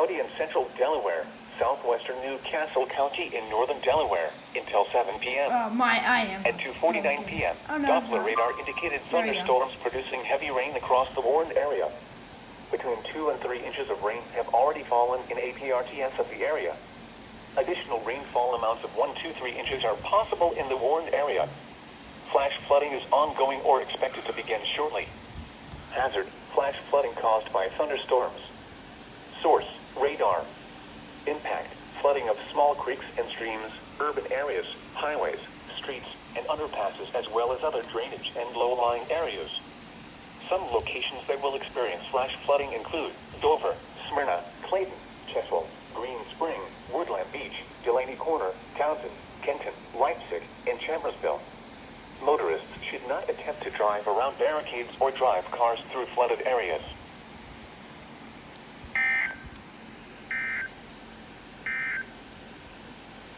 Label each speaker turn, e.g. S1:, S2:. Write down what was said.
S1: County in central Delaware, southwestern New Castle County in northern Delaware until 7 p.m. At 2:49 p.m., Doppler radar indicated thunderstorms producing heavy rain across the warned area. Between 2 and 3 inches of rain have already fallen in APRTS of the area. Additional rainfall amounts of 1 to 3 inches are possible in the warned area. Flash flooding is ongoing or expected to begin shortly. Hazard: flash flooding caused by thunderstorms. Source: radar. Impact: flooding of small creeks and streams, urban areas, highways, streets, and underpasses, as well as other drainage and low-lying areas. Some locations that will experience flash flooding include Dover, Smyrna, Clayton, Cheswell, Green Spring, Woodland Beach, Delaney Corner, Townsend, Kenton, Leipzig, and Chambersville. Motorists should not attempt to drive around barricades or drive cars through flooded areas.